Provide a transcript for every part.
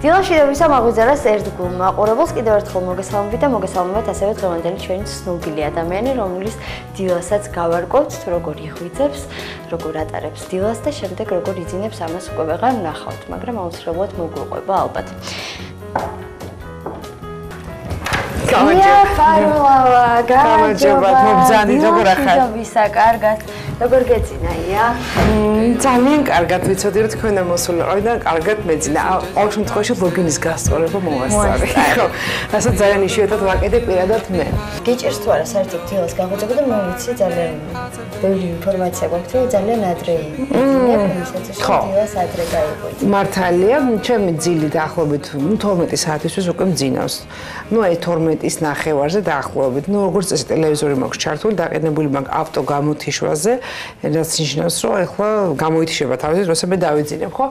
დილაში დავისა მაღვიძარას ერთგულ მაყურებელს კიდევ ერთხელ მოგესალმებით და მოგესალმებით ასევე დღევანდელი ჩვენი ცნობილი ადამიანი, რომლის დილასაც გავარკვევთ, თუ როგორ იღვიძებს, როგორ ატარებს დილას და შემდეგ როგორ იძინებს, ამას უკვე ვეღარ ვნახავთ, მაგრამ აუცილებლად მოგვიყვება ალბათ. Parulava, გამარჯობა, მოგზავნით, როგორ ახარ? მოგზავნისა, კარგად. როგორ გეძინა, ია? ძალიან კარგად ვიცოდი, რომ თქვენ მოსულიყავით და კარგად მეძინა. ყოველ შემთხვევაში ლოგინის გასწორება მოვასწარე. ხო, რასაც ძალიან იშვიათად ვაკეთებ პირადად მე. გიჭირს თუ არა საერთოდ დილას გაღვიძება და მე ვიცი ძალიან ბევრი ინფორმაცია გვაქვს, რომ ძალიან ადრე იძინებ, იმისათვის რომ დილას ადრე გაიღვიძებ. მართალია, ჩემი ძილი დაახლოებით 12 საათისთვის უკვე მძინავს. ნუ აი 12-ის ნახევარზე დაახლოებით. ნუ როგორც წესი ტელევიზორი მაქვს ჩართული, დაყენებული მაქვს ავტო გამოთიშვაზე, რაც ნიშნავს, რომ ახლა გამოითიშება თავის დროს მე დავიძინებ, ხო?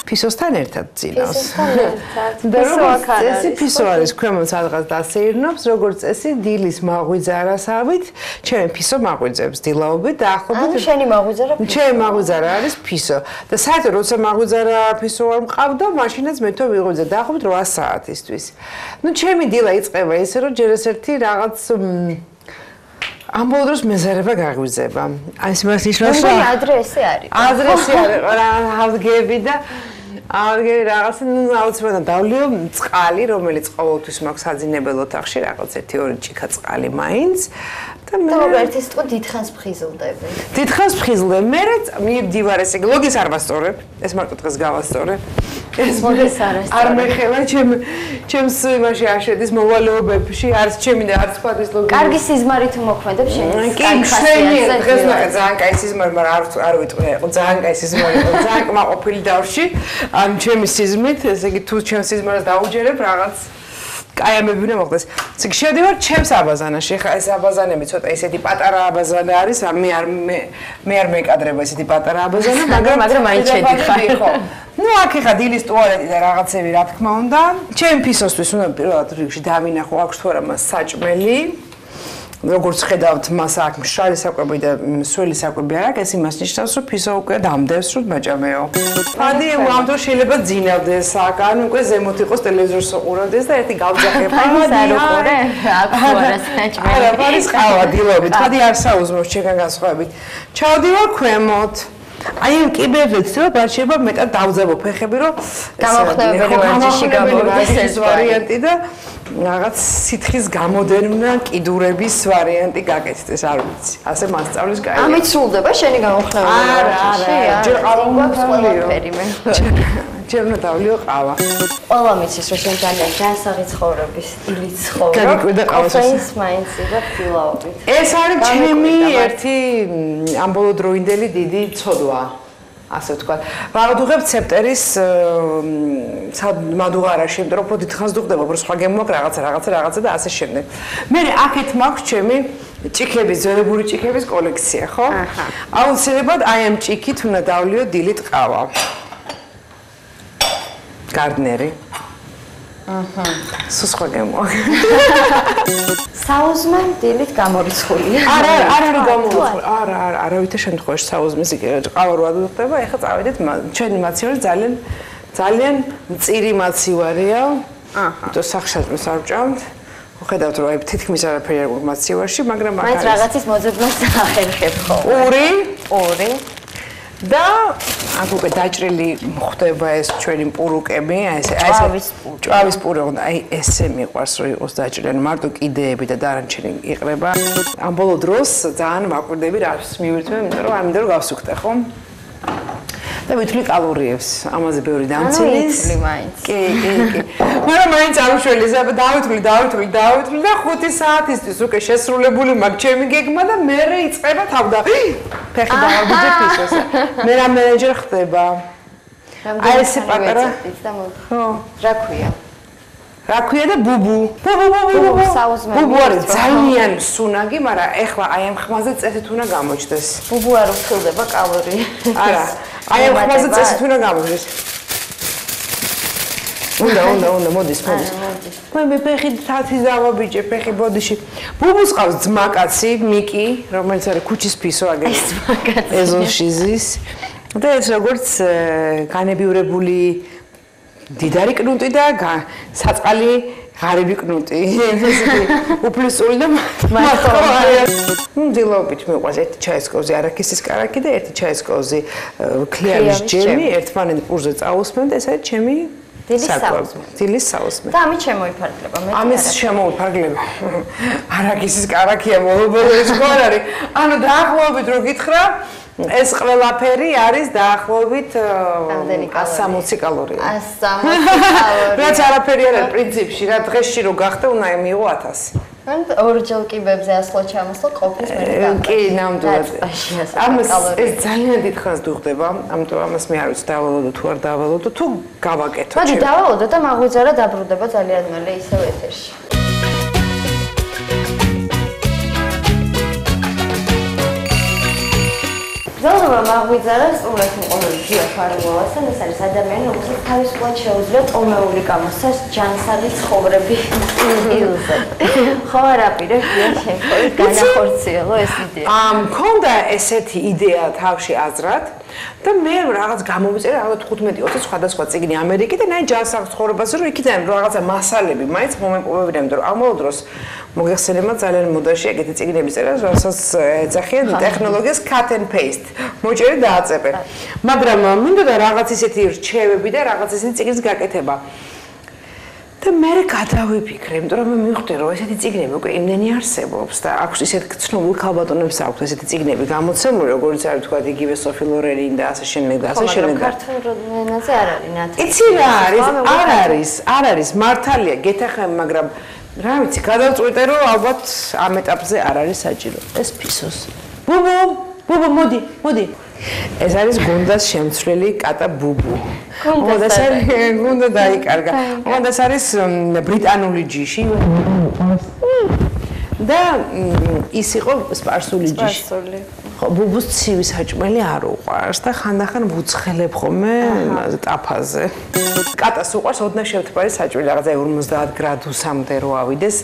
ფისოსთან ერთად ძინავს. ფისოსთან ერთად. და როგორც წესი ფისო არის ქვემოთ სადღაც დასეირნობს, როგორც წესი დილის მაღვიძარასავით, ჩემი ფისო მაღვიძებს დილაობით დაახლოებით. ანუ შენი მაღვიძარა ფისო. ჩემი მაღვიძარა არის ფისო. და საერთოდ როცა მაღვიძარა ფისო არ მყავდა, მაშინაც მე თვითონ ვიღვიძე დაახლოებით 8 საათისთვის. ნუ ჩემი დილა იწყება ისე, რომ ჯერ ეს ერთი რაღაც ამ ბოლო დროს მეზარება გაღვიძება. აი ეს მას ნიშნავს, რომ ადრე ესე არის. ადრე ესე არის, რა ავდგები და ავდგები რაღაცა, ნუ აუცილებლად დავლიო წყალი, რომელიც ყოველთვის მაქვს საძინებელ ოთახში, რაღაც 1-2 ჭიქა წყალი მაინც. და მე ერთი სიტყვა დიდხანს ფხიზლდები. დიდხანს ფხიზლდებ. მე მივდივარ ესე ლოგის არ ვასწორებ. ეს მარტო დღეს გავასწორებ. ეს ლოგის არ ასწორებ. არ მეხება ჩემს იმაში არ შედის მოვალეობებში, არც ჩემი და არც სხვათვის ლოგი. კარგი სიზმარი თუ მოქმედებ შენი. კი, შენი დღეს მაგ ძალიან კაი სიზმარი, მაგრამ არ ვიტყვი, ძალიან კაი სიზმარი, ძალიან კმაყოფილი დავში. ან ჩემი სიზმრით, ესე იგი თუ ჩემს სიზმარს დაუჯერებ რაღაც კაიამები უნდა მოხდეს. ციგ შევდივარ ჩემს აბაზანაში. ხა ეს აბაზანები ცოტა ისეთი პატარა აბაზანა არის, მე არ მეკადრება ესეთი პატარა აბაზანა, მაგრამ მაინც შედიხარ. ხო. ნუ აქ ხა დილის ტუალეტი და რაღაცები რა თქმა უნდა. ჩემი ფისოსთვის უნდა პირველად რიგში დავინახო აქვს თუ არა მას საჭმელი. როგორც ხედავთ, მას აქ მშრალი საკვები და სველი საკვები არ აქვს, ეს იმას ნიშნავს, რომ ფისო უკვე დამდევს, რომ მაჭამეო. ფადი ამ დროს შეიძლება ძინავდეს აქ, ან უკვე ზემოთ იყოს ტელევიზორს უყურებდეს და ერთი გავძახე ფადი არ უყურე? აქ თუ არა საჭმელი. არა, ფადის ყავა დილობით, ფადი არ საუზმობს ჩემგან განსხვავებით. ჩავდივარ ქვემოთ. აი ამ კიბერზეც რა ბარჩება მეტად დავძაბო ფეხები რომ გამოვხდები ვარჯიში გამოვიდეს ეს ვარიანტი და რაღაც სითხის გამოდერმნა კიდურების ვარიანტი გაკეთდეს არ ვიცი ასე მასწავლის კაი ამით სრულდება შენი გამოვხდები ვარჯიში ჯერ ყავა ყველაფერი მე ჯერ უნდა დავლიო ყავა ყველა მიცის რომ შენ ძალიან განსაღი ცხოვრების სტილი ცხოვრობ გაგიკვირდა ყავას კოფეინს მაინც იღებ ფილაობით ეს არის ჩემი ერთი ამბოლოდროინდელი დიდი ცოდვა ასე ვთქვა. ვაღდუღებ ცეპტერის მადუღარაში, იმიტომ რომ უფრო დიდხანს დუღდება, უფრო სხვა გემო მაქვს რაღაცა და ასე შემდეგ. მე აქეთ მაქვს ჩემი ჭიქების, ძველებური ჭიქების კოლექცია, ხო? აჰა. აუცილებლად აი ამ ჭიქით უნდა დავლიო დილით ყავა. გარდნერი. აჰა. სხვა გემო. საუზმე დილით გამორიცხულია. არა გამორიცხული. არავითარ შემთხვევაში საუზმის ყავა რო ადუღდება, ეხლა წავედით ჩვენი მაცივარი ძალიან მწირი მაცივარია. აჰა. თუ სახშატმეს არ ვჭამთ. ხედავთ რომ აი თითქმის არაფერი არ გვაქვს მაცივარში, მაგრამ აქ მაინც რაღაცის მოძებნას ახერხებ ხო? ორი. და აქ უკვე დაჭრილი ხდება ეს ჩვენი პურუკები, აი ეს ჭვავის პური, აი ესე მიყვარს რომ იყოს დაჭრილი, მარტო კიდეები და დანარჩენი იყრება. ამ ბოლო დროს ძალიან მაკვირდები რას მივირთმევ, იმიტომ რომ ამიტომ გავსუქტე, ხო? და ვითვლი კალორიებს, ამაზე ბევრი დამცილის. კი. მაგრამ მაინც არ უშველია, დავითვლი და 5 საათისთვის უკვე შესრულებული მაქვს ჩემი გეგმა და მე იწყება თავდა. ფეხი დავაგდებ ფისოს. მე რა მენეჯერ ხდება. აი ესე პატარა. ხო. რა ქვია? რა ქვია და ბუბუ. ბუბუ არის ძალიან სუნაგი, მაგრამ ეხლა აი ამ ხმაზე წესით უნდა გამოჩდეს. ბუბუ არ უხილდება კალორიები. არა. აი ამ ხმაზე წესით უნდა გამოჩდეს. უნდა მოდის. მე ფეხი თათის დავაბიჭე, ფეხი ბოდიში. ბუბუს ყავს ძმაკაცი, მიკი, რომელიც არის ქუჩის ფისო აგერ. ეს ძმაკაცი. ეზოში ზის. და ეს როგორც განებიურებული დიდარი კნუტი და საწყალი ღარიბი კნუტი. უფლისწული და მდილობით მიყვარს ერთი ჩაის კოვზი არაქისის კარაქი და ერთი ჩაის კოვზი ქლიავის ჯემი ერთმანეთ პურზე წაусმენთ ეს არის ჩემი დილის საუზმე. და ამით შემოიფარგლება მე. ამის შემოიფარგლება. არაქისის კარაქია მომობელეში ხო არ არის? ანუ დაახლოებით რო გითხრა ეს ყველაფერი არის დაახლოებით 160 კალორია. 160 კალორია. რაც არაფერი არ არის პრინციპში, რა დღეში რო გახდა უნდა მიიღო 1000. ან ორჯერ კიბებზე 100 ჩამოსვლა ყოფის მე და კი, ნამდვილად. ამას ეს ძალიან დიდხანს დუხდება, ამიტომ ამას მე არ ვიცი დავალოდო თუ არ დავალოდო, თუ გავაკეთო. მოდი დავალოდო და მაღვიძარა დაბრუნდება ძალიან მალე ისევ ეთერში. ზოგადად მაღვიძარა სწორად მოყოლია ფარულოვასთან ეს არის ადამიანი რომელსაც თავისუფლად შეუძლია ტომეული გამოსცეს ჯანსაღი ცხოვრები სტილზე. ხო არაპირე შემთხვევით განახორციელო ეს იდეა. მქონდა ესეთი იდეა თავში აზრად და მე რაღაც გამოვიწერე რაღაც 15-20 სხვადასხვა წიგნი ამერიკიდან აი ჯანსაღ ცხოვრებაზე რომ იქიდან რაღაცა მასალები მაინც მომეპოვებინებთ რომ ამავე დროს მოგეხსენება ძალიან მოდაში ეგეთი წიგნების წერა რასაც ეძახიან ტექნოლოგიას cut and paste მოჭერე და აწებე მაგრამ მინდოდა რაღაც ისეთი რჩევები და რაღაც ისეთი წიგნის გაკეთება და მე გადავიფიქრე, იმიტომ რომ მე მივხვდი რომ ესეთი წიგნები უკვე იმდენი არსებობს და აქვს ისეთ ცნობილ ქალბატონებს აქვს ესეთი წიგნები გამოცემული, როგორც არის თქვა იგივე სოფი ლორენი და ასე შემდეგ და ასე შემდეგ. ქართულ ენაზე არ არის ნათელი. იცი რა არის? არ არის მართალია, გეთახმები, მაგრამ რა ვიცი, გადავწყვიტე რომ ალბათ ამ ეტაპზე არ არის საჭირო. ეს ფისოს. ბუბუ, მოდი. ეს არის გუნდას შემცვლელი კატა ბუბუ. გუნდა დაიკარგა. გუნდას არის ბრიტანული ჯიში. და ის იყო სპარსული ჯიში. ხო, ბუბუს ცივი საჭმელი არ უყვარს და ხანდახან ვუცხელებ ხოლმე ტაფაზე. კატას უყვარს ოდნავ შევთბარი საჭმელი, რაღაცა 50 გრადუსამდე რო ავიდეს,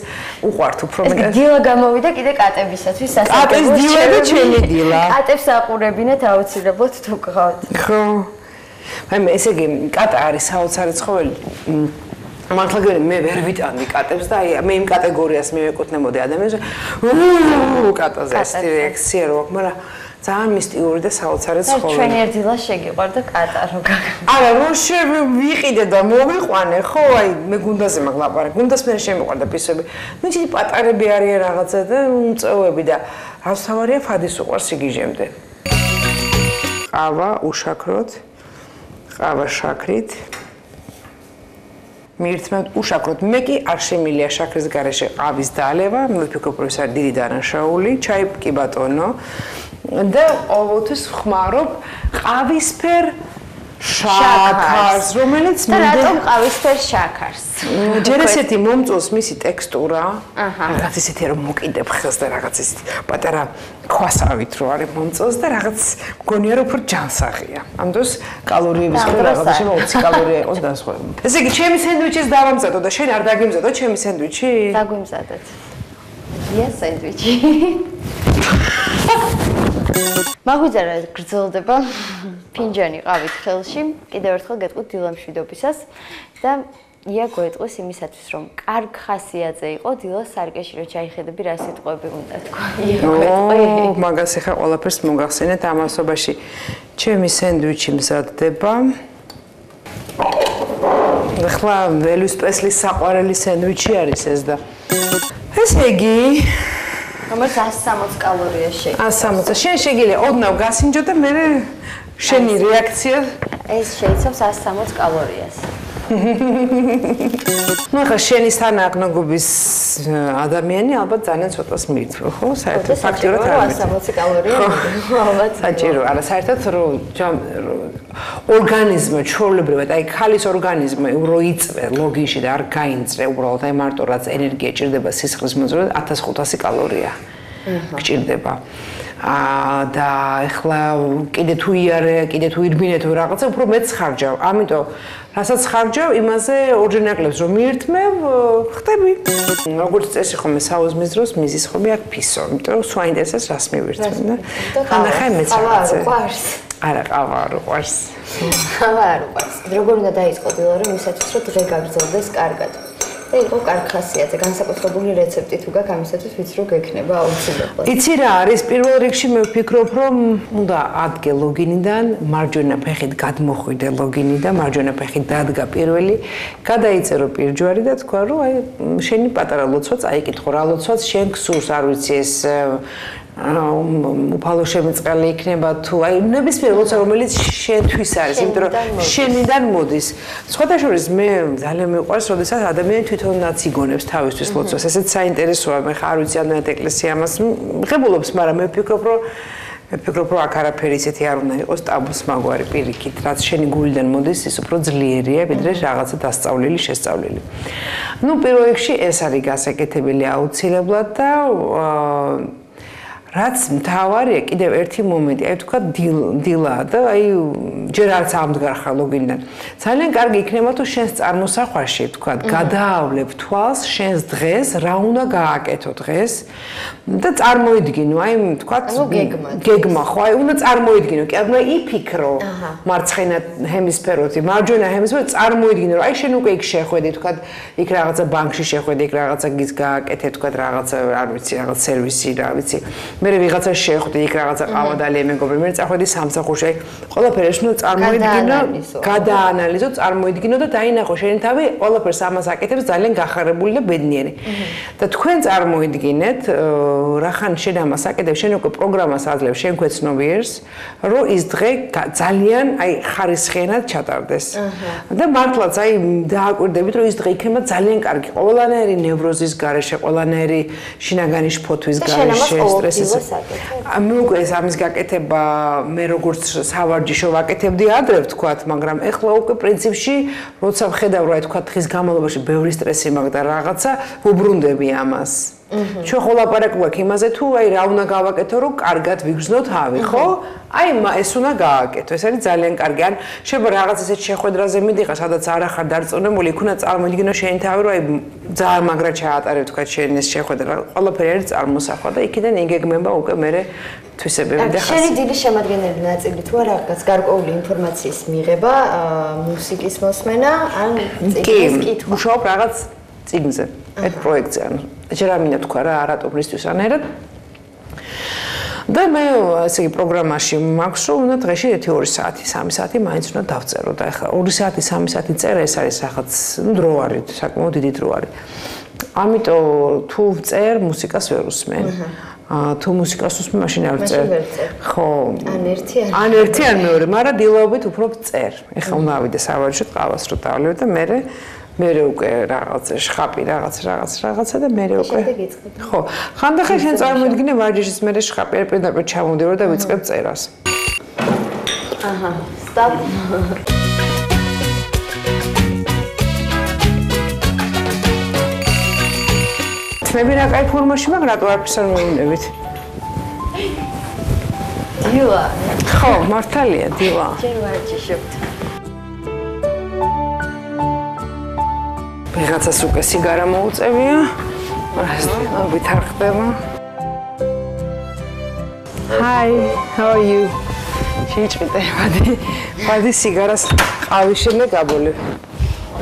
უყვართ უფრო მეტად. დილა გამოვიდა კიდე კატებისათვის სასაკეთო. კატის დილა და ჩემი დილა. კატებს აყურებინეთ აუცილებლად თუ გყავთ. ხო. აი ესე იგი კატა არის საოცარი ცხოველი. მართლა მე ვერ ვიტანდი კატებს და აი მე იმ კატეგორიას მივეკუთვნებოდი ადამიანს კატაზე ეს რეაქცია რო აქვს მაგრამ ძალიან მისტიკური და საოცარი ცხოველი. ჩვენი ერთილა შეგიყვარდა კატა რო გაგა. არა რო შევიყიდე და მოვიყვანე ხო აი მე გუნდაზე მაგლაპარე გუნდას მე შემიყვარდა პისები. ნუ ისეთი პატარები არიან რაღაცა და მწოვები და ავსავარია ფადის უყვარს იგიჟემდე. ყავა უშაქროთ ყავა შაქრით მიირთმევთ უშაქროთ მე კი არ შემილია შაქრის გარეშე ყავის დალევა მიფიქრობ რომ ეს არის დიდი დანაშაული ჩაი კი ბატონო და ყოველთვის ხმარობ ყავისფერ შაქარს რომელიც და რატომ ყავისფერ შაქარს ჯერ ესეთი მომწონს მისი ტექსტურა რაღაც ისეთი რომ მოკიდებ ხელს და რაღაც ისეთი პატარა ქვასავით რო არის მომწონს და რაღაც მგონია რომ უფრო ჯანსაღია ამ დროს კალორიების ხო რაღაცა შემო 20 კალორია იყოს დასხვა ესე იგი ჩემი სენდვიჩის დავამზადო და შენ არ დაგიმზადო ჩემი სენდვიჩი დაგვიმზადეთ ია სენდვიჩი მაგვიძარა გრძელდება ფინჯანი ყავით ხელში კიდევ ერთხელ გეტყვით დილამშვიდობისას და ია გვეტყვის იმისათვის რომ კარგ ხასიათზე იყო დილას სარკეში რო ჩაიხედები რა სიტყვები უნდა თქვა ო მაგას ახლა ყველაფერს მოგახსენეთ ამასობაში ჩემი სენდვიჩი მზადდება ახლა ელვის პრესლის საყვარელი სენდვიჩი არის ეს და ესე იგი რომელიც 160 კალორია შეიცავს 160 შენ შეგიძლია ოდნავ გასინჯო და მე შენი რეაქცია ეს შეიცავს 160 კალორიას ну ახლა შენი თანაგნობის ადამიანი ალბათ ძალიან ცოტას მიიწვევ ხო საერთოდ ფაქტიურად არ 160 კალორია ალბათ საჭირო არა საერთოდ რომ ორგანიზმი ჩვეულებრივად აი ქალის ორგანიზმი რო იწვე ლოგინში და არ გაინწრე უბრალოდ აი მარტო რაც ენერგია ჭირდება სისხლის მოძრაობად 1500 კალორია გჭირდება და ეხლა კიდე თუ იარე, კიდე თუ ირბინე თუ რაღაცა უფრო მეც ხარჯავ. ამიტომ რასაც ხარჯავ, იმაზე ორჯერ ნაკლებს რომ მიირთმევ, ხტები. როგორც წესი ხომ საუზმის დროს მიზის ხომ აქ ფისო. იმიტომ რომ სვა ინტერესებს რას მივირთმევ და ხანდახან მეც რაღაცა. არა, ყავა არ უყვარს. ყავა არ უყვარს. როგორ უნდა დაიწყო დილა, რომ ისათვის რომ დღე გაგრძელდეს კარგად. და იყო კარგი ხასიათზე, განსაკუთრებული რეცეპტი თუ გაქვს ამისათვის ვიცი რომ გექნება აუცილებლად. იცი რა არის? პირველ რიგში მე ვფიქრობ, რომ უნდა ადგე ლოგინიდან, მარჯვენა ფეხით გადმოხვიდე ლოგინიდან, მარჯვენა ფეხით დადგა პირველი, გადაიწერო პირჯვარი და თქვა, რომ აი შენი პატარა ლოცვა წაიკითხო, რა ლოცვაც შენ გსურს, არ ვიცი ეს უფალო შემწყალი იქნება თუ აი ნებისმიერ ლოცვა რომელიც შენთვის არის, იმიტომ რომ შენიდან მოდის. სხვადასხვა მე ძალიან მიყვარს, როდესაც ადამიანი თვითონაც იგონებს თავისთვის ლოცვას. ესეც საინტერესოა, მე ხარ ვიცი ამდენად ეკლესია ამას ღებულობს, მაგრამ მე ვფიქრობ, რომ აქ არაფერი ისეთი არ უნდა იყოს ტაბუს მაგვარი პირიქით, რაც შენი გულიდან მოდის, ის უფრო ძლიერია, ვიდრე რაღაცა დასწავლილი, შესწავლილი. ნუ პირველ რიგში ეს არის გასაკეთებელი აუცილებლად და რაც მთავარია კიდევ ერთი მომენტი, აი თქვა დილა და აი ჯერ არც ამდგარ ხარ ლოგინიდან. ძალიან კარგი იქნება თუ შენს წარმოსახვაში თქვა გადაავლებ თვალს შენს დღეს, რა უნდა გააკეთო დღეს და წარმოიდგინო, აი თქვა გეგმა ხო, აი უნდა წარმოიდგინო, კი არ უნდა იფიქრო მარცხენა ჰემისფეროთი, მარჯვენა ჰემისფეროთი წარმოიდგინო, რომ აი შენ უკვე იქ შეხვედი, თქვა იქ რაღაცა ბანკში შეხვედი, იქ რაღაცა გის გააკეთე, თქვა რაღაცა არ ვიცი, რაღაც სერვისი, რა ვიცი. მე ვიღაცა შეხვდი იქ რაღაცა ყავა დალე მეგობრი მე წახვედი სამსახურში ყველაფერი ეს უნდა წარმოიდგინო გადაანალიზო წარმოიდგინო და დაინახო შენი თავი ყველაფერს ამას აკეთებს ძალიან გახარებული და ბედნიერი და თქვენ წარმოიდგინეთ რახან შენ ამას აკეთებ შენ უკვე პროგრამას აძლევ შენ ქვეცნობიერს რომ ის დღე ძალიან აი ხარისხიანად ჩატარდეს და მართლაც აი დააკვირდებით რომ ის დღე იქნება ძალიან კარგი ყველანაირი ნევროზის გარეშე ყველანაირი შინაგანი შფოთვის გარეშე სტრესის მე უკვე ამის გაკეთება მე როგორც სავარჯიშო ვაკეთებდი ადრე ვთქვათ, მაგრამ ეხლა უკვე პრინციპში როცა ვხედავ რა თქვა დღის განმავლობაში ბევრი სტრესი მაქვს და რაღაცა ვუბრუნდები ამას. ჩვენ ხო ლაპარაკი გვაქვს იმაზე თუ აი რა უნდა გავაკეთო რომ კარგად ვიგრძნო თავი, ხო? აი ეს უნდა გააკეთო. ეს არის ძალიან კარგი. ან შეიძლება რაღაც ესეთ შეხვედრაზე მიდიხარ, სადაც არ ახარ დარწმუნებული, იქ უნდა წარმოიდგინო შენი თავი, რომ აი ძალიან მაგრად ჩაატარებ თქვა შენ ეს შეხვედრა. ყველაფერი არის წარმოსახვა და იქიდან იგეგმება უკვე მე თვისებები და ხასიათი. შენი დილის შემადგენელი ნაწილი თუ არა რაღაც გარკვეული ინფორმაციის მიღება, მუსიკის მოსმენა, ან წიგნის კითხვა. მუშაობ რაღაც წიგნზე, ერთ პროექტზე, ანუ ჯერ ამინდა თქვა რა არატომისთვის ანერად. და მე ესე იგი პროგრამაში მაქვს რომ უნდა დღეში 1-2 საათი, 3 საათი მაინც უნდა დავწერო და ახლა 2 საათი, 3 საათი წერა ეს არის რაღაც დრო არის, საკმაოდ დიდი დრო არის. ამიტომ თუ ვწერ, მუსიკას ვერ უსმენ. თუ მუსიკას უსმენ, მაშინ არ ვწერ. ხო. ან ერთი ან მეორე, მაგრამ დილაობით უფრო ვწერ. ეხლა უნდა ავიდე სავარჯიშოდ, ყავას რო დავლევ და მე უკვე რაღაცა შხაპი რაღაცა და მე უკვე ხო ხანდახან შენ წარმოიდგინე ვარჯიშის მე შხაპი არ პირდაპირ ჩამოვდივარ და ვიწყებ წერას აჰა სტოპ თმები რა კაი ფორმაში მაგრამ რატო არაფერს არ მოვუნებით დილა ხო მართალია დილა შენ ვარჯიშობთ ვიღაცას უკვე სიგარა მოუწევია. ვითარხდება. Hi, how are you? შეჭრიტე, ვადი სიგარას ყავის შემდეგ გაბოლე.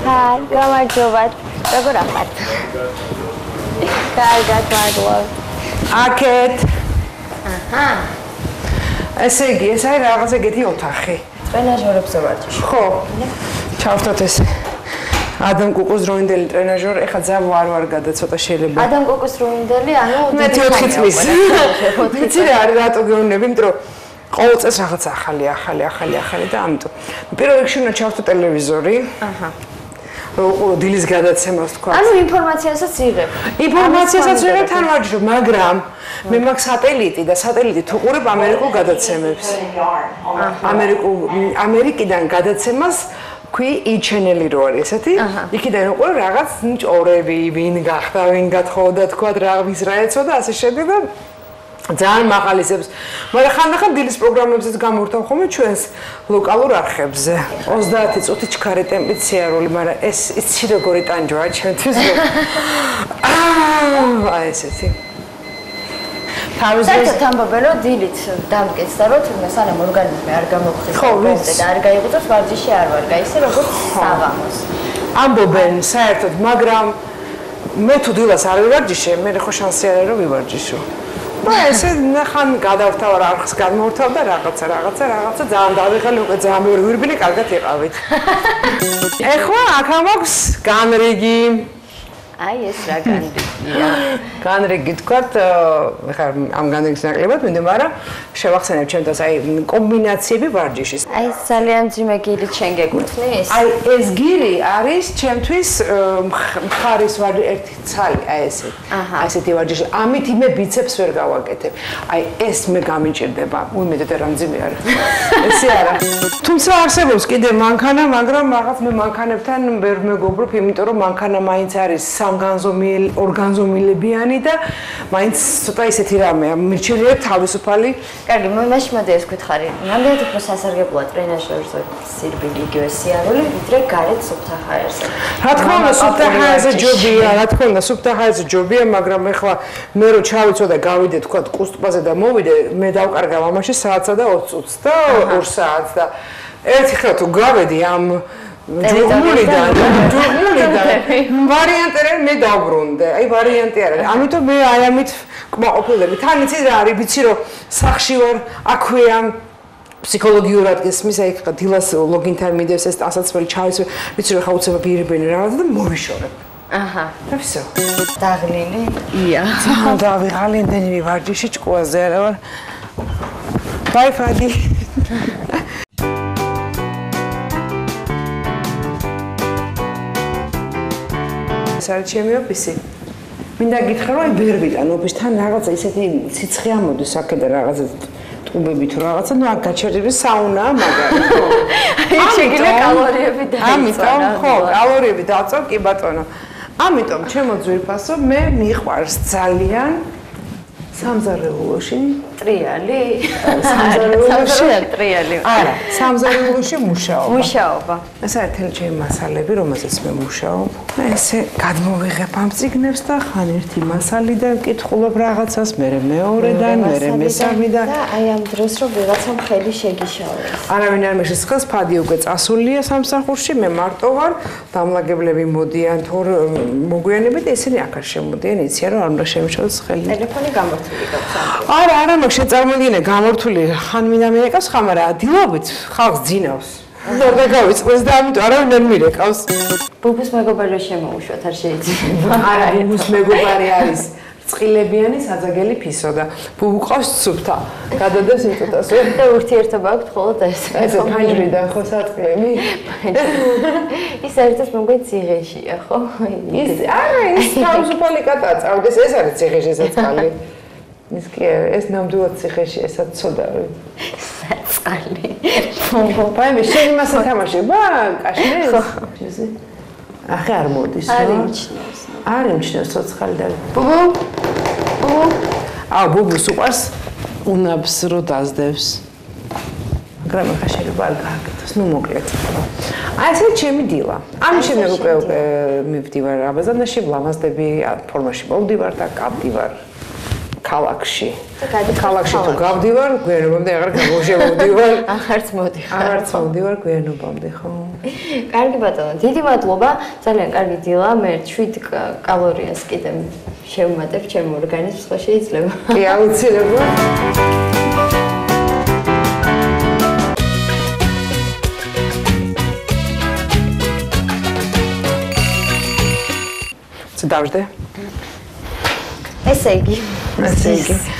Hi, გამარჯობათ. როგორ ახართ? კარგად, მადლობა. აკეთ. აჰა. ესე იგი, ეს არის რაღაც ეგეთი ოთახი. ტრენაჟორებზე ვარჯიშობ. ხო. ჩავთოთ ეს. ადამ კუკუს დროინდელი ტრენაჟორი, ეხლა ძაბ ვარ გადაცოტა შეიძლება. ადამ კუკუს დროინდელი, ანუ მე 4 წლის. ვიცი რა არის რატო გეუბნები, იმიტომ რომ ყოველ წელს რაღაც ახალი და ამიტომ. პირველ რიგში უნდა ჩავთო ტელევიზორი. აჰა. რომ დილის გადაცემას თქვა. ანუ ინფორმაციასაც იღებ. ინფორმაციასაც ვიღებ თან ვარჯიშობ, მაგრამ მე მაქვს სატელიტი და სატელიტი თუ ყურებ ამერიკულ გადაცემებს. ამერიკიდან გადაცემას ქვი E-channel-ი რო არის ესეთი, იქიდან უყურე რაღაც ჭორები, ვინ გახდა, ვინ გათხოვდა, თქვა რა ვის რა ეცოდა, ასე შემდეგ და ძალიან მაღალისებს. მაგრამ ხანდახან დილის პროგრამებზეც გამორთავ ხოლმე ჩვენს ლოკალურ არხებზე. 30 წუთი ჩქარე ტემპით სიარული, მაგრამ ეს იცი როგორი ტანჯვაა ჩემთვის. აი ესეთი. თავის დროს საერთოდ ამბობენ რომ დილით დამკეცდა რომ თუნდაც სანამ ორგანიზმი არ გამოგხდის ხო, ვიცი. და არ გაიღვიძებს ვარჯიში არ ვარ გაიცე როგორც საღამოს. ამბობენ საერთოდ, მაგრამ მე თუ დილას არ ვივარჯიშე, მე ხო შანსი არ არის რომ ვივარჯიშო. და ესე ხან გადავთავარ არხს გადმოვთავ და რაღაცა ძალიან დავიღალე უკვე ძალიან მეორე ვირბილი კარგად იყავით. ეხლა აქ მაქვს განრიგი. აი ეს რა განრიგია. განრიგი თქვათ, ხა ამ განრიგის ნაკლებად მინდა, მაგრამ შევახსენებ ჩემთვის აი კომბინაციები ვარჯიშის. აი ძალიან ძიმე გირით შენ გეკუთვნის? აი ეს გირი არის ჩემთვის მხარის ერთი ცალი, აი ესე. აი ესეთი ვარჯიში. ამით მე ბიცეპს ვერ გავაკეთებ. აი ეს მე გამიჭირდება. უიმედოდ რა მძიმე არის. ესე არა. თუმცა არსებობს კიდე მანქანა, მაგრამ რაღაც მე მანქანებთან ვერ მეგობრობ, იმიტომ რომ მანქანა მაინც არის ორგანზომილებიანი და მაინც ცოტა ისეთი რამეა, მირჩევნია თავისუფალი. კარგი, მაშინ მოდი ეს გითხარი. რამდენად უფრო სასარგებლოა ტრენაჟერზე სირბილი იგივე სიარული, ვიდრე გარეთ სუფთა ჰაერზე? რა თქმა უნდა, სუფთა ჰაერზე ჯობია, რა თქმა უნდა, სუფთა ჰაერზე ჯობია, მაგრამ ეხლა მე რო ჩავიცვა და გავიდე თქვა კუსტპაზე და მოვიდე, მე დავკარგავ ამაში საათსა და 20 წუთს და 2 საათს და ერთი ხელ თუ გავედი ამ ჯურმულიდან ვარიანტი არის მე დავბრუნდე. აი ვარიანტი არის. ამიტომ მე აი ამით კმაყოფილები. თან იცი რა არის, ვიცი რომ სახში ვარ, აქვეა ფსიქოლოგიურად გესმის, აი ხა დილას ლოგინთან მიდევს ეს ასაცველი ჩავიცვი, ვიცი რომ ხა უცებ ბირბენი რაღაც და მოვიშორებ. აჰა. და всё. დაღლილი? ია. დავიღალი იმდენი ვარჯიში ჭკუაზე არა ვარ. ბაი ფადი. არის ჩემი ოფისი. მინდა გითხრა რომ აი ვერ ვიტან ოფისთან რაღაცა ისეთი სიცხე ამოდის აქედან რაღაცა ტუბები თუ რაღაცა, ნუ აქ გაჩერდები საუნაა მაგარი. აი შეგიძლია კალორიები დაიწვა. ამიტომ ხო, კალორიები დაწვა, კი ბატონო. ამიტომ ჩემო ძვირფასო მე მიყვარს ძალიან სამზარეულოში ტრიალი? სამზარეულოში ტრიალი. არა, სამზარეულოში მუშაობა. მუშაობა. ეს არის თელი ჩემი მასალები, რომელზეც მე მუშაობ. მე ესე გადმოვიღებ ამ წიგნებს და ხან ერთი მასალიდან ვკითხულობ რაღაცას, მერე მეორედან, მერე მესამედან. და აი ამ დროს რომ ვიღაცამ ხელი შეგიშალოს. არავინ არ მეშის ხელს, ფადი უკვე წასულია სამსახურში, მე მარტო ვარ, დამლაგებლები მოდიან თორ მოგვიანებით, ესენი აქ არ შემოდიან, იციან რომ არ უნდა შემიშალოს ხელი. ტელეფონი გამორთული გაქვს. არა, მაგ შეწარმოდგინე გამორთული, ხან მინდა მერეკავს, ხან არა, დილობით ხალხს ძინავს. და გავიწყდეს და ამიტომ არავინ არ მირეკავს. ბუბუს მეგობარი შემოუშვათ, არ შეიძლება. არა, ბუბუს მეგობარი არის წყილებიანი საძაგელი ფისო და ბუბუ ყავს სუფთა. გადადებს იმწუთას. და ურთიერთობა აქვს მხოლოდ ეს. ეს ფანჯრიდან ხო საწყლები? ის საერთოდ მოგე ციხეშია, ხო? ის არა, ის თავისუფალი კატაა, წავდეს, ეს არის ციხეში საწყალი. ის კი ეს ნამდვილად ციხეში, ესაც ცოდავი. საწყალი. ბაი, შენ იმას ეთამაშება, კაშნეს? ახე არ მოდის, რა? არ იმჩნევს. არ იმჩნევს ცოცხალი და ბუბუ? ბუბუ? აუ, ბუბუს უყვარს უნაბს რო დაძდევს. მაგრამ ახლა შეიძლება არ გააკეთოს, ნუ მოკლედ. აი ესე ჩემი დილა. ამის შემდეგ უკვე მივდივარ აბაზანაში, ვლამაზდები, ფორმაში მოვდივარ და გავდივარ ქალაქში. ქალაქში თუ გავდივარ, გვიანობამდე აღარ გამოვშევდივარ. აღარც მოდიხარ. აღარც მოვდივარ გვიანობამდე, ხო? კარგი ბატონო, დიდი მადლობა. ძალიან კარგი დილა. მე 7 კალორიას კიდე შევმატებ ჩემ ორგანიზმს, ხო შეიძლება? კი, აუცილებლად. დავждე. ესე იგი,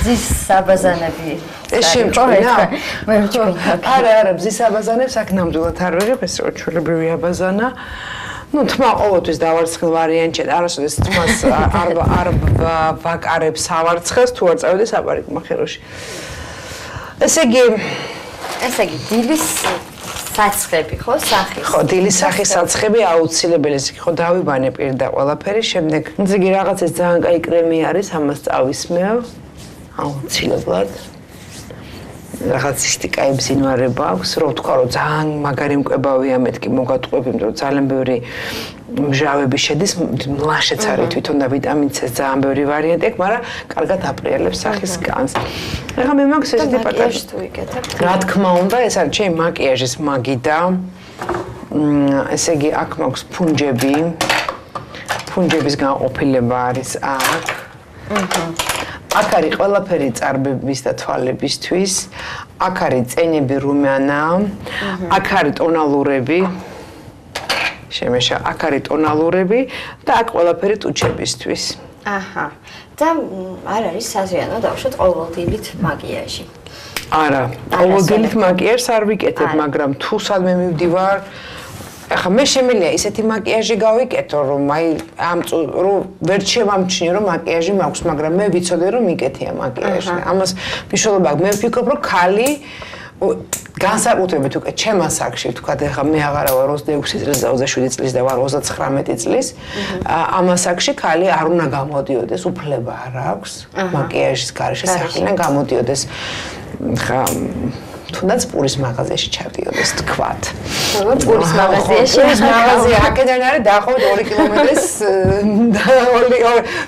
ზის საბაზანები. ეს შემჭვინა? მე მჭვინა. არა, ბზის აბაზანებს აქ ნამდვილად არ ვიღებ, ეს რო ჩვეულებრივი აბაზანა. ნუ თმა ყოველთვის დავარცხილ ვარიანტში, არასოდეს თმას არ ვაკარებ სავარცხელს, თუ არ წავიდე საპარიკო ხეროში. ესე იგი, დილის საცხები, ხო, სახის. ხო, დილის სახის საცხები აუცილებელი, ესე იგი, ხო, დავიბანე პირდა ყველაფერი, შემდეგ ესე იგი რაღაც ეს ძალიან კაი კრემი არის, ამას წავისმევ. აუცილებლად. რაღაც ისეთი კაი ბზინვარება აქვს, რო ვთქვა, რომ ძალიან მაგარი მკვებავია, მეთქი მოგატყუებ, იმიტომ რომ ძალიან ბევრი მჟავები შედის, მლაშეც არის თვითონ და ვიტამინ C-ს ძალიან ბევრი ვარიანტი აქვს, მაგრამ კარგად აპრიელებს სახის განს. ეხლა მე მაქვს ესეთი მაკიაჟს თუ ვიკეთებ. რა თქმა უნდა, ეს არის ჩემი მაკიაჟის მაგიდა. ესე იგი, აქ მაქვს ფუნჯები. ფუნჯების განყოფილება არის აქ. აქ არის ყველაფერი წარბების და თვალებისთვის. აქ არის წენები რუმანა. აქ არის ტონალურები. შემეშა, აქ არის ტონალურები და აქ ყველაფერი ტუჩებისთვის. აჰა. და არ არის საზიანო დავუშვათ ყოველდღიურით მაკიაჟი. არა, ყოველდღიურით მაკიაჟს არ ვიკეთებ, მაგრამ თუ სადმე მივდივარ, ახლა მე შემიძლია ისეთი მაკიაჟი გავიკეთო, რომ აი რომ ვერ შევამჩნიო, რომ მაკიაჟი მაქვს, მაგრამ მე ვიცოდე, რომ მიკეთია მაკიაჟი. ამას მნიშვნელობა აქვს. მე ვფიქრობ, რომ ქალი განსაკუთრებით უკვე ჩემ ასაკში, ვთქვათ, ეხლა მე აღარა ვარ 26 წლის და 27 წლის და ვარ 39 წლის. ამ ასაკში ქალი არ უნდა გამოდიოდეს, უფლება არ აქვს მაკიაჟის გარეშე სახლიდან გამოდიოდეს. ხა თუნდაც პურის მაღაზიაში ჩადიოდეს, თქვათ. პურის მაღაზიაში, მაღაზია აქედან არის დაახლოებით 2 კილომეტრის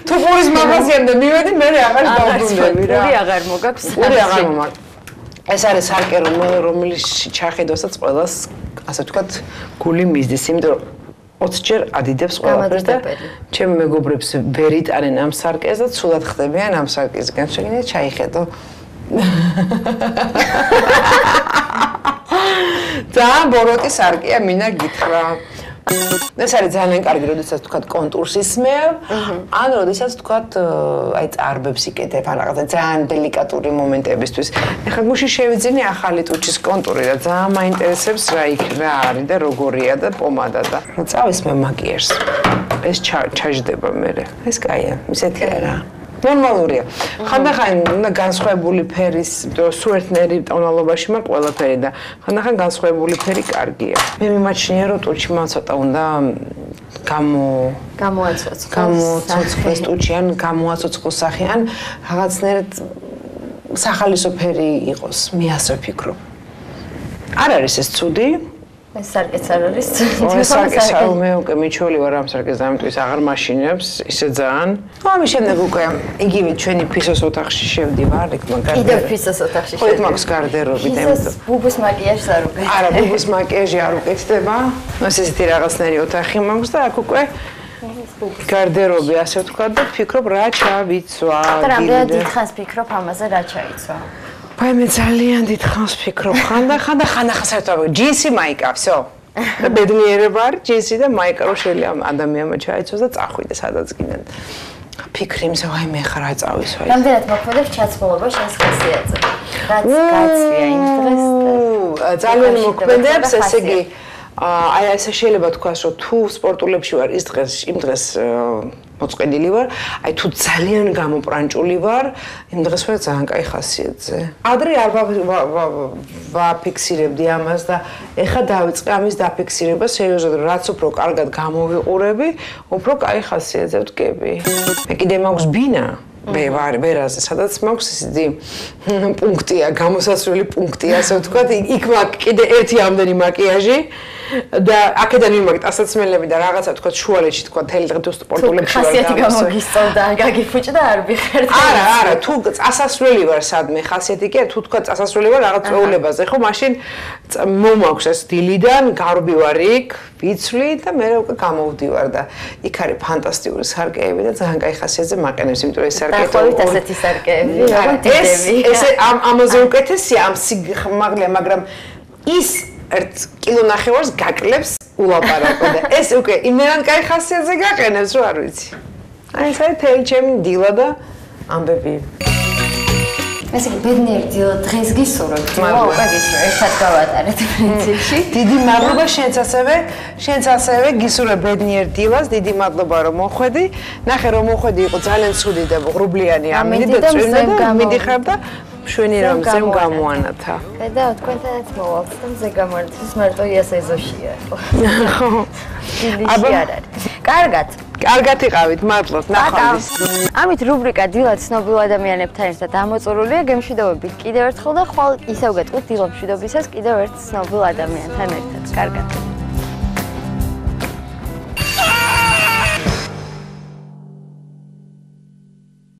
თუ პურის მაღაზიამდე მივედი, მე აღარ დავბრუნდები რა. პური აღარ მოგაქვს. პური აღარ მომაქვს. ეს არის სარკე, რომელიც ჩახედვასაც ყველას, ასე ვთქვათ, გული მისდის, იმიტომ რომ 20 ჯერ ადიდებს ყველაფერს და ჩემი მეგობრებს ვერ იტანენ ამ სარკეს და ცუდად ხდებიან ამ სარკისგან. შეგიძლიათ ჩაიხედო. ძალიან ბოროტი სარკეა, მინდა გითხრა. ეს არის ძალიან კარგი, როდესაც თქვათ კონტურს ისმევ, ან როდესაც თქვათ აი წარბებს იკეთებ, ან რაღაცა ძალიან დელიკატური მომენტებისთვის. ეხლა გუშინ შევიძინე ახალი ტუჩის კონტური და ძალიან მაინტერესებს რა არის და როგორია და პომადა და წავისმე მაკიაჟს. ეს ჩაჟდება მერე. ეს კაია, ისეთია რა. ნორმალურია. ხანდახან უნდა განსხვავებული ფერის, სუერთნერი ტონალობაში მაქვს ყველაფერი და ხანდახან განსხვავებული ფერი კარგია. მე მიმაჩნია, რომ ტუჩი მან ცოტა უნდა გამოაცოცხლოს ტუჩი ან გამოაცოცხლოს სახე ან რაღაცნაირად სახალისო ფერი იყოს. მე ასე ვფიქრობ. არ არის ეს ცუდი? ეს სარკეც არ არის. ეს სარკეს არ მე უკვე მიჩველი ვარ ამ სარკეს დამიტვის აღარ მაშინებს, ისე ძალიან. ამის შემდეგ უკვე იგივე ჩვენი ფისოს ოთახში შევდივარ, იქ მაგარი. კიდევ ფისოს ოთახში შევდივარ. ხო, მაქვს გარდერობი და ეს ბუბუს მაკიაჟს არ უკეთდება. არა, ბუბუს მაკიაჟი არ უკეთდება. ესეთი რაღაცნაირი ოთახი მაქვს და აქ უკვე გარდერობი, ასე ვთქვათ და ვფიქრობ რა ჩავიცვა. და რამდენად დიდხანს ფიქრობ ამაზე რა ჩაიცვა? აი მე ძალიან დიდხანს ვფიქრობ, ხანდახან საერთოდ ჯინსი მაიკა, всё. და ბედნიერება არის ჯინსი და მაიკა რომ შეიძლება ადამიანმა ჩაიცოს და წახვიდე სადაც კიდე. ფიქრი იმზე, აი მე ხარ აწავისო. რამდენად მოქმედებს ჩაცმულობა შენს ხასიათზე? რაც გაცვია იმ დღეს. ძალიან მოქმედებს, ესე იგი აი ესე შეიძლება თქვას, რომ თუ სპორტულებში ვარ იმ დღეს მოწყედილი ვარ, აი თუ ძალიან გამოპრანჭული ვარ, იმ დღეს ვარ ძალიან კაი ხასიათზე. ადრე არ ვაფიქსირებდი ამას და ეხლა დავიწყე ამის დაფიქსირება სერიოზულად, რაც უფრო კარგად გამოვიყურები, უფრო კაი ხასიათზე ვდგები. მე კიდე მაქვს ბინა მე ვარ ვერაზე, სადაც მაქვს ისეთი პუნქტია, გამოსასვლელი პუნქტია, ასე ვთქვათ, იქ მაქვს კიდე ერთი ამდენი მაკიაჟი და აქედან მიმაგეთ ასაცმელები და რაღაცა ვთქვათ შუალედში თქვა თელი დღე თუ სპორტულებში ვარ ხასიათი გამოგისწორდა, გაგიფუჭდა არ ვიხერდი. არა, თუ წასასვლელი ვარ სადმე ხასიათი კი, თუ თქვა წასასვლელი ვარ რაღაც წვეულებაზე, ხო, მაშინ მომაქვს ეს დილიდან, გარბი ვარ იქ, ვიცვლი და მე უკვე გამოვდივარ და იქ არის ფანტასტიკური სარკეები და ძალიან კაი ხასიათზე მაყენებს, იმიტომ რომ ეს სარკეები დაახლოებით ასეთი სარკეები, როგორც დიდები. ეს ამაზე უკეთესია, ამ სიგმაღლეა, მაგრამ ის 1 კილო ნახევარს გაკლებს ულაპარაკო და ეს უკვე იმენად კაი ხასიათზე გაყენებს, რომ არ ვიცი. აი ეს არის თელი ჩემი დილა და ამბები. ესე იგი ბედნიერი დილა დღეს გისურვებთ. უკვე გისურვებთ, ერთად გავატარეთ პრინციპში. დიდი მადლობა შენც ასევე გისურვებ ბედნიერ დილას, დიდი მადლობა რომ მოხვედი. ნახე რომ მოხვედი, იყო ძალიან ცუდი და ღრუბლიანი ამინდი და წვიმდა და მიდიხარ და შვენი რომ ზემ გამოანათა. და თქვენთანაც მოვალთ და მზე გამოანათის მარტო იასეზოშია. ხო. აბა არ არის. კარგად. კარგად იყავით, მადლობთ, ნახვამდის. ამით რუბრიკა დილა ცნობილ ადამიანებთან ერთად ამოწურულია. გემშვიდობებით კიდევ ერთხელ და ხვალ ისევ გეტყვით დილა მშვიდობისას კიდევ ერთ ცნობილ ადამიანთან ერთად. კარგად.